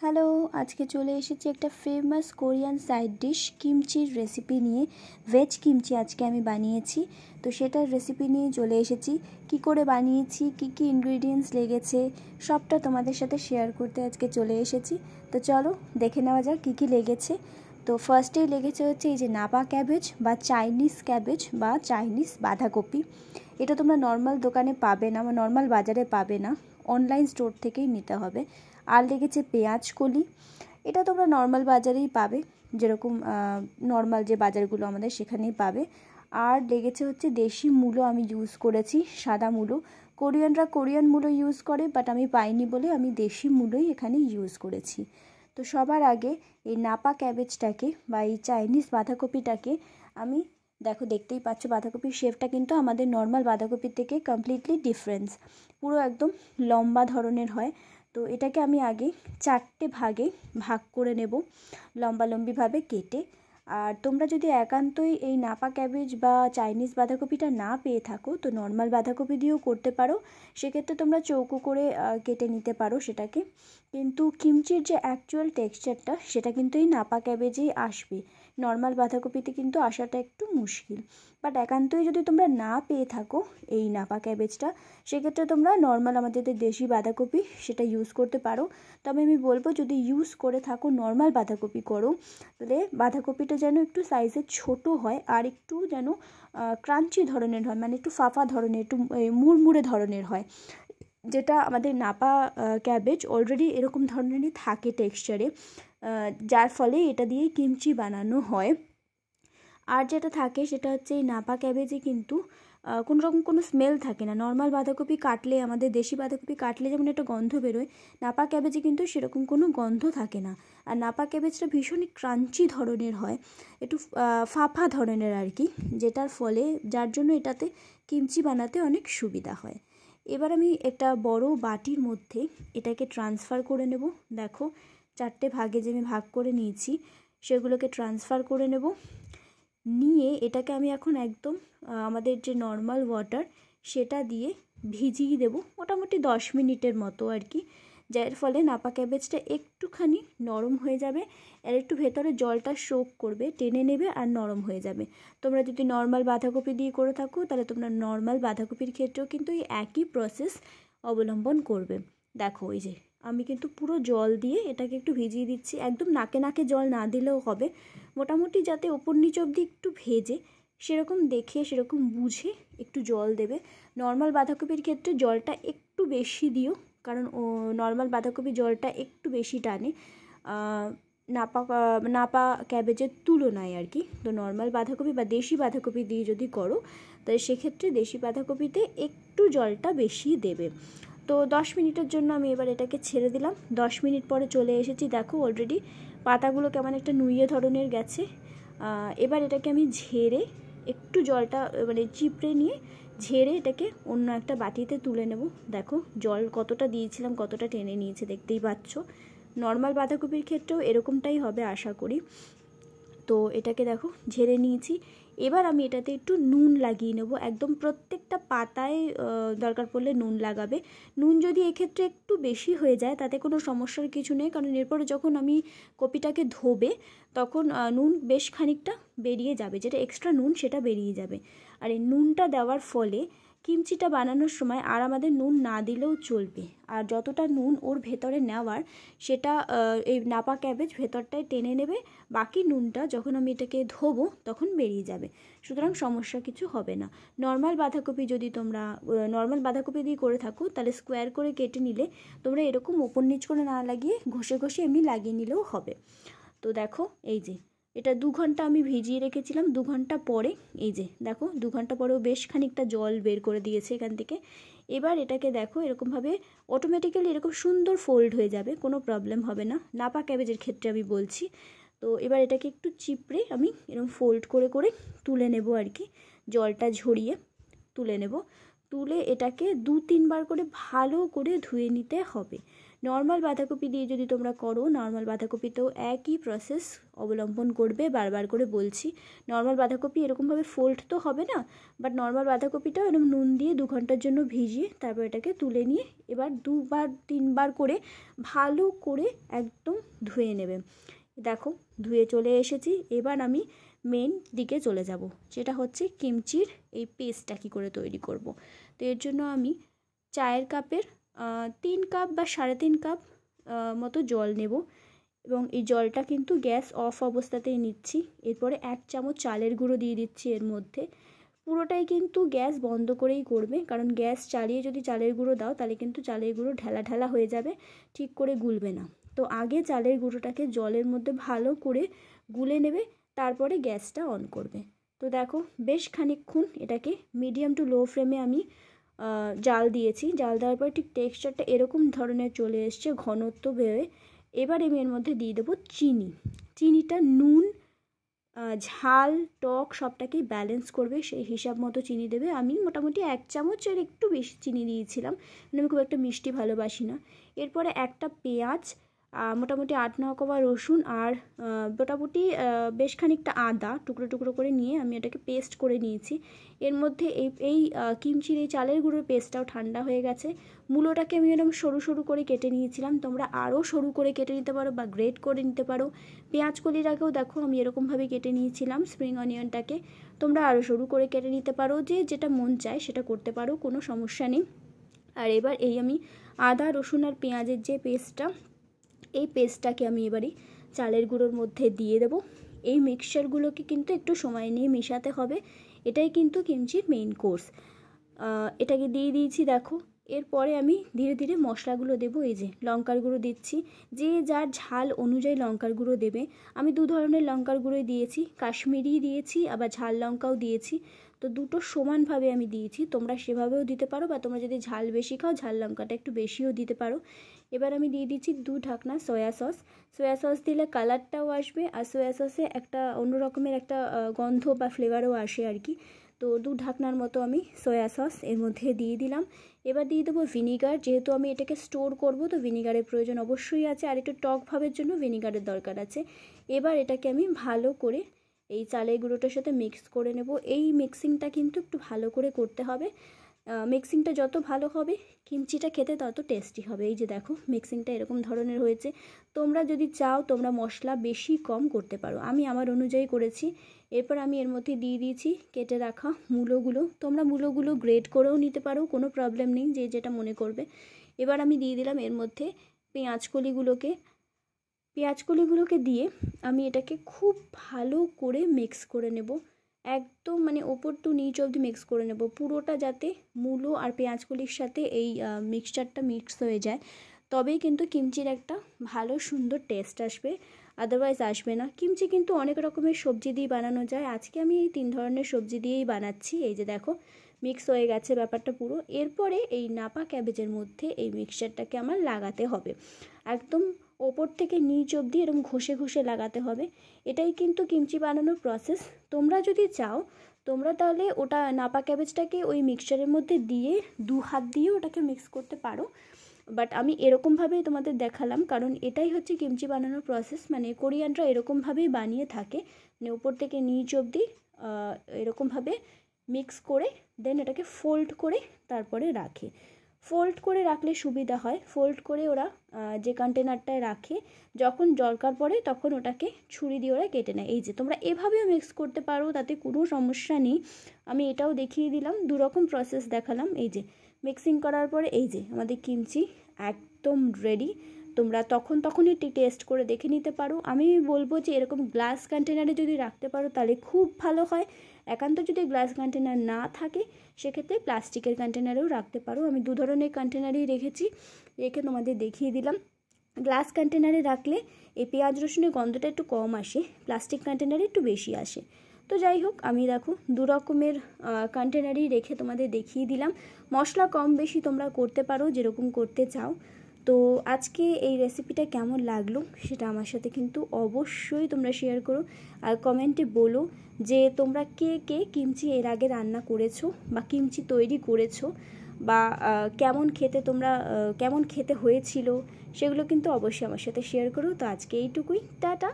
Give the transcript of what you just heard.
Hello, আজকে চলে এসেছি একটা ফেমাস কোরিয়ান সাইড ডিশ কিমচির রেসিপি নিয়ে। ভেজ কিমচি আজকে আমি বানিয়েছি, তো সেটার রেসিপি নিয়ে চলে এসেছি। কি করে বানিয়েছি, কি কি ইনগ্রিডিয়েন্টস লেগেছে, সবটা তোমাদের সাথে শেয়ার করতে আজকে চলে এসেছি। তো চলো দেখে নেওয়া যাক কী কী লেগেছে। তো ফার্স্টেই লেগেছে হচ্ছে এই যে নাপা ক্যাবেজ বা চাইনিজ ক্যাবেজ বা চাইনিজ বাঁধাকপি। এটা তোমরা নর্মাল দোকানে পাবে না বা নর্মাল বাজারে পাবে না, অনলাইন স্টোর থেকেই নিতে হবে। আর লেগেছে পেঁয়াজ কলি, এটা তোমরা নর্মাল বাজারেই পাবে, যেরকম নর্মাল যে বাজারগুলো আমাদের সেখানেই পাবে। আর লেগেছে হচ্ছে দেশি মূলো, আমি ইউজ করেছি সাদা মূলো। কোরিয়ানরা কোরিয়ান মূলো ইউজ করে, বাট আমি পাইনি বলে আমি দেশি মূলোই এখানে ইউজ করেছি। তো সবার আগে এই নাপা ক্যাবেজটাকে বা এই চাইনিজ বাঁধাকপিটাকে আমি দেখতেই পাচ্ছ, বাঁধাকপির শেপটা কিন্তু আমাদের নর্মাল বাঁধাকপির থেকে কমপ্লিটলি ডিফারেন্স, পুরো একদম লম্বা ধরনের হয়। তো এটাকে আমি আগে 4টে ভাগে ভাগ করে নেব, লম্বালম্বিভাবে কেটে। আর তোমরা যদি একান্তই এই নাপা ক্যাবেজ বা চাইনিজ বাঁধাকপিটা না পেয়ে থাকো, তো নর্মাল বাঁধাকপি দিয়েও করতে পারো। সেক্ষেত্রে তোমরা চৌকো করে কেটে নিতে পারো সেটাকে। কিন্তু কিমচির যে অ্যাকচুয়াল টেক্সচারটা সেটা কিন্তু এই নাপা ক্যাবেজেই আসবে, নর্মাল বাঁধাকপিতে কিন্তু আসাটা একটু মুশকিল। বাট একান্তই যদি তোমরা না পেয়ে থাকো এই নাপা ক্যাবেজটা, সেক্ষেত্রে তোমরা নর্মাল আমাদের দেশি বাঁধাকপি সেটা ইউজ করতে পারো। তবে আমি বলবো যদি ইউজ করে থাকো নর্মাল বাঁধাকপি করো, তাহলে বাঁধাকপিটা যেন একটু সাইজে ছোট হয় আর একটু যেন ক্রাঞ্চি ধরনের হয়, মানে একটু ফাফা ধরনের, একটু মুড়মুড়ে ধরনের হয়। যেটা আমাদের নাপা ক্যাবেজ অলরেডি এরকম ধরনেরই থাকে টেক্সচারে, যার ফলে এটা দিয়ে কিমচি বানানো হয়। আর যেটা থাকে সেটা হচ্ছে এই নাপা ক্যাবেজে কিন্তু কোনো রকম কোনো স্মেল থাকে না। নর্মাল বাঁধাকপি কাটলে, আমাদের দেশি বাঁধাকপি কাটলে যেমন একটা গন্ধ বেরোয়, নাপা ক্যাবেজে কিন্তু সেরকম কোনো গন্ধ থাকে না। আর নাপা ক্যাবেজটা ভীষণই ক্রাঞ্চি ধরনের হয়, একটু ফাফা ধরনের আর কি, যেটার ফলে যার জন্য এটাতে কিমচি বানাতে অনেক সুবিধা হয়। এবার আমি একটা বড় বাটির মধ্যে এটাকে ট্রান্সফার করে নেব। দেখো 4টে ভাগে যে আমি ভাগ করে নিয়েছি সেগুলোকে ট্রান্সফার করে নেব। নিয়ে এটাকে আমি এখন একদম আমাদের যে নর্মাল ওয়াটার সেটা দিয়ে ভিজিয়ে দেব মোটামুটি 10 মিনিটের মতো আর কি, যার ফলে নাপা ক্যাবেজটা একটুখানি নরম হয়ে যাবে আর একটু ভেতরে জলটা সোক করবে, টেনে নেবে আর নরম হয়ে যাবে। তোমরা যদি নর্মাল বাঁধাকপি দিয়ে করে থাকো তাহলে তোমরা নর্মাল বাঁধাকপির ক্ষেত্রেও কিন্তু এই একই প্রসেস অবলম্বন করবে। দেখো এই যে আমি কিন্তু পুরো জল দিয়ে এটাকে একটু ভিজিয়ে দিচ্ছি, একদম নাকে নাকে জল না দিলেও হবে, মোটামুটি যাতে ওপর নিচ অবধি একটু ভেজে সেরকম দেখে সেরকম বুঝে একটু জল দেবে। নর্মাল বাঁধাকপির ক্ষেত্রে জলটা একটু বেশি দিও, কারণ নর্মাল বাঁধাকপি জলটা একটু বেশি টানে নাপা ক্যাবেজের তুলনায় আর কি। তো নর্মাল বাঁধাকপি বা দেশি বাঁধাকপি দিয়ে যদি করো তাহলে সেক্ষেত্রে দেশি বাঁধাকপিতে একটু জলটা বেশি দেবে। তো 10 মিনিটের জন্য আমি এবার এটাকে ছেড়ে দিলাম। 10 মিনিট পরে চলে এসেছি, দেখো অলরেডি পাতাগুলো কেমন একটা নুইয়ে ধরনের গেছে। এবার এটাকে আমি ঝেড়ে একটু জলটা মানে চিপড়ে নিয়ে ঝেড়ে এটাকে অন্য একটা বাটিতে তুলে নেব। দেখো জল কতটা দিয়েছিলাম, কতটা টেনে নিয়েছে দেখতেই পাচ্ছ। নর্মাল বাঁধাকপির ক্ষেত্রেও এরকমটাই হবে আশা করি। তো এটাকে দেখো ঝেড়ে নিয়েছি। এবার আমি এটাতে একটু নুন লাগিয়ে নেব, একদম প্রত্যেকটা পাতায় দরকার পড়লে নুন লাগাবে। নুন যদি এক্ষেত্রে একটু বেশি হয়ে যায় তাতে কোনো সমস্যার কিছু নেই, কারণ এরপরে যখন আমি কপিটাকে ধোবে তখন নুন বেশ খানিকটা বেরিয়ে যাবে, যেটা এক্সট্রা নুন সেটা বেরিয়ে যাবে। আর এই নুনটা দেওয়ার ফলে কিমচিটা বানানোর সময় আর আমাদের নুন না দিলেও চলবে, আর যতটা নুন ওর ভেতরে নেওয়ার সেটা এই নাপা ক্যাবেজ ভেতরটায় টেনে নেবে, বাকি নুনটা যখন আমি এটাকে ধোবো তখন বেরিয়ে যাবে। সুতরাং সমস্যা কিছু হবে না। নর্মাল বাঁধাকপি যদি তোমরা নর্মাল বাঁধাকপি দিয়ে করে থাকো তাহলে স্কোয়ার করে কেটে নিলে তোমরা এরকম ওপর নিচ করে না লাগিয়ে ঘষে ঘষে এমনি লাগিয়ে নিলেও হবে। তো দেখো এই যে এটা 2 ঘন্টা আমি ভিজিয়ে রেখেছিলাম, 2 ঘন্টা পরে এই যে দেখো 2 ঘন্টা পরেও বেশ খানিকটা জল বের করে দিয়েছে এখান থেকে। এবার এটাকে দেখো এরকমভাবে অটোমেটিক্যালি এরকম সুন্দর ফোল্ড হয়ে যাবে, কোনো প্রবলেম হবে না, নাপা ক্যাবেজের ক্ষেত্রে আমি বলছি। তো এবার এটাকে একটু চিপড়ে আমি এরকম ফোল্ড করে করে তুলে নেব আর কি, জলটা ঝরিয়ে তুলে নেব। তুলে এটাকে 2-3 বার করে ভালো করে ধুয়ে নিতে হবে, নর্মাল বাঁধাকপি দিয়ে যদি তোমরা করো, নর্মাল বাঁধাকপিতেও একই প্রসেস অবলম্বন করবে। বারবার করে বলছি, নর্মাল বাঁধাকপি এরকমভাবে ফোল্ড তো হবে না, বাট নর্মাল বাঁধাকপিটাও এরকম নুন দিয়ে 2 ঘন্টার জন্য ভিজিয়ে তারপর এটাকে তুলে নিয়ে এবার 2-3 বার করে ভালো করে একদম ধুয়ে নেবে। দেখো ধুয়ে চলে এসেছি। এবার আমি মেন দিকে চলে যাব, যেটা হচ্ছে কিমচির এই পেস্টটা কী করে তৈরি করব। তো এর জন্য আমি চায়ের কাপের 3 কাপ বা 3.5 কাপ মতো জল নেব এবং এই জলটা কিন্তু গ্যাস অফ অবস্থাতেই নিচ্ছি। এরপরে 1 চামচ চালের গুঁড়ো দিয়ে দিচ্ছি এর মধ্যে। পুরোটাই কিন্তু গ্যাস বন্ধ করেই করবে, কারণ গ্যাস চালিয়ে যদি চালের গুঁড়ো দাও তাহলে কিন্তু চালের গুঁড়ো ঢালা ঢালা হয়ে যাবে, ঠিক করে গুলবে না। তো আগে চালের গুঁড়োটাকে জলের মধ্যে ভালো করে গুলে নেবে, তারপরে গ্যাসটা অন করবে। তো দেখো বেশ খানিকক্ষণ এটাকে মিডিয়াম টু লো ফ্লেমে আমি জাল দিয়েছি। জাল দেওয়ার পর ঠিক টেক্সচারটা এরকম ধরনের চলে এসছে, ঘনত্ব বেড়ে। এবার আমি এর মধ্যে দিয়ে দেবো চিনি। চিনিটা নুন, ঝাল, টক সবটাকেই ব্যালেন্স করবে, সেই হিসাব মতো চিনি দেবে। আমি মোটামুটি 1 চামচের একটু বেশি চিনি দিয়েছিলাম, আমি খুব একটা মিষ্টি ভালোবাসি না। এরপরে একটা পেঁয়াজ, মোটামুটি 8-9 কোয়া রসুন আর মোটামুটি বেশ খানিকটা আদা টুকরো টুকরো করে নিয়ে আমি এটাকে পেস্ট করে নিয়েছি। এর মধ্যে এই কিমচির এই চালের গুঁড়োর পেস্টটাও ঠান্ডা হয়ে গেছে। মূলোটাকে আমি এরকম সরু সরু করে কেটে নিয়েছিলাম, তোমরা আরও সরু করে কেটে নিতে পারো বা গ্রেট করে নিতে পারো। পেঁয়াজ কলিটাকেও দেখো আমি এরকমভাবে কেটে নিয়েছিলাম, স্প্রিং অনিয়নটাকে তোমরা আরও সরু করে কেটে নিতে পারো, যে যেটা মন চায় সেটা করতে পারো, কোনো সমস্যা নেই। আর এবার এই আমি আদা রসুন আর পেঁয়াজের যে পেস্টটা, এই পেস্টটাকে আমি এবারে চালের গুঁড়োর মধ্যে দিয়ে দেবো। এই মিক্সচারগুলোকে কিন্তু একটু সময় নিয়ে মেশাতে হবে, এটাই কিন্তু কিমচির মেইন কোর্স। এটাকে দিয়ে দিয়েছি দেখো। এরপরে আমি ধীরে ধীরে মশলাগুলো দেবো। এই যে লঙ্কার গুঁড়ো দিচ্ছি, যে যার ঝাল অনুযায়ী লঙ্কার গুঁড়ো দেবে। আমি 2 ধরনের লঙ্কার গুঁড়োই দিয়েছি, কাশ্মীরি দিয়েছি আবার ঝাল লঙ্কাও দিয়েছি। তো দুটো সমানভাবে আমি দিয়েছি, তোমরা সেভাবেও দিতে পারো, বা তোমরা যদি ঝাল বেশি খাও ঝাল লঙ্কাটা একটু বেশিও দিতে পারো। এবার আমি দিয়ে দিচ্ছি 2 ঢাকনা সয়া সস। সয়া সস দিলে কালারটাও আসবে, আর সয়া সসে একটা অন্য রকমের একটা গন্ধ বা ফ্লেভারও আসে আর কি। তো 2 ঢাকনার মতো আমি সয়া সস এর মধ্যে দিয়ে দিলাম। এবার দিয়ে দেবো ভিনিগার, যেহেতু আমি এটাকে স্টোর করব তো ভিনিগারের প্রয়োজন অবশ্যই আছে, আর একটু টক ভাবের জন্য ভিনিগারের দরকার আছে। এবার এটাকে আমি ভালো করে এই চালের গুঁড়োটার সাথে মিক্স করে নেব। এই মিক্সিংটা কিন্তু একটু ভালো করে করতে হবে, মিক্সিংটা যত ভালো হবে কিমচিটা খেতে তত টেস্টি হবে। এই যে দেখো মিক্সিংটা এরকম ধরনের হয়েছে। তোমরা যদি চাও তোমরা মশলা বেশি কম করতে পারো, আমি আমার অনুযায়ী করেছি। এরপর আমি এর মধ্যে দিয়ে দিয়েছি কেটে রাখা মূলোগুলো। তোমরা মূলোগুলো গ্রেট করেও নিতে পারো, কোনো প্রবলেম নেই, যে যেটা মনে করবে। এবার আমি দিয়ে দিলাম এর মধ্যে পেঁয়াজকলিগুলোকে দিয়ে আমি এটাকে খুব ভালো করে মিক্স করে নেব, একদম মানে ওপর টু নিচ অবধি মিক্স করে নেব, পুরোটা যাতে মূলো আর পেঁয়াজকলির সাথে এই মিক্সচারটা মিক্স হয়ে যায়, তবেই কিন্তু কিমচির একটা ভালো সুন্দর টেস্ট আসবে, আদারওয়াইজ আসবে না। কিমচি কিন্তু অনেক রকমের সবজি দিয়ে বানানো যায়, আজকে আমি এই 3 ধরনের সবজি দিয়েই বানাচ্ছি। এই যে দেখো মিক্স হয়ে গেছে ব্যাপারটা পুরো। এরপরে এই নাপা ক্যাবেজের মধ্যে এই মিক্সচারটাকে আমার লাগাতে হবে, একদম ওপর থেকে নিচ অবধি এরকম ঘষে ঘষে লাগাতে হবে। এটাই কিন্তু কিমচি বানানোর প্রসেস। তোমরা যদি চাও তোমরা তাহলে ওটা নাপা ক্যাবেজটাকে ওই মিক্সচারের মধ্যে দিয়ে 2 হাত দিয়ে ওটাকে মিক্স করতে পারো, বাট আমি এরকমভাবেই তোমাদের দেখালাম, কারণ এটাই হচ্ছে কিমচি বানানোর প্রসেস। মানে কোরিয়ানরা এরকমভাবেই বানিয়ে থাকে, মানে উপর থেকে নিচ অবধি এরকমভাবে মিক্স করে দেন এটাকে ফোল্ড করে তারপরে রাখে। ফোল্ড করে রাখলে সুবিধা হয়, ফোল্ড করে ওরা যে কন্টেনারটায় রাখে, যখন দরকার পড়ে তখন ওটাকে ছুরি দিয়ে ওরা কেটে নেয়। এই যে তোমরা এভাবেও মিক্স করতে পারো, তাতে কোনো সমস্যা নেই। আমি এটাও দেখিয়ে দিলাম, 2 রকম প্রসেস দেখালাম। এই যে মিক্সিং করার পরে এই যে আমাদের কিমচি একদম রেডি। তোমরা তখনই টেস্ট করে দেখে নিতে পারো। আমি বলবো যে এরকম গ্লাস কন্টেনারে যদি রাখতে পারো তাহলে খুব ভালো হয়। একান্ত যদি গ্লাস কন্টেনার না থাকে সেক্ষেত্রে প্লাস্টিকের কন্টেনারেও রাখতে পারো। আমি 2 ধরনের কন্টেনারেই রেখেছি, রেখে তোমাদের দেখিয়ে দিলাম। গ্লাস কন্টেনারে রাখলে এই পেঁয়াজ রসুনের গন্ধটা একটু কম আসে, প্লাস্টিক কন্টেনারে একটু বেশি আসে। তো যাই হোক, আমি দেখো 2 রকমের কন্টেনারই রেখে তোমাদের দেখিয়ে দিলাম। মশলা কম বেশি তোমরা করতে পারো যেরকম করতে চাও। তো আজকে এই রেসিপিটা কেমন লাগলো সেটা আমার সাথে কিন্তু অবশ্যই তোমরা শেয়ার করো, আর কমেন্টে বলো যে তোমরা কে কে কিমচি এর আগে রান্না করেছো বা কিমচি তৈরি করেছো। বা কেমন খেতে তোমরা কেমন খেতে হয়েছিল সেগুলো কিন্তু অবশ্যই আমার সাথে শেয়ার করো। তো আজকে এইটুকুই, টাটা।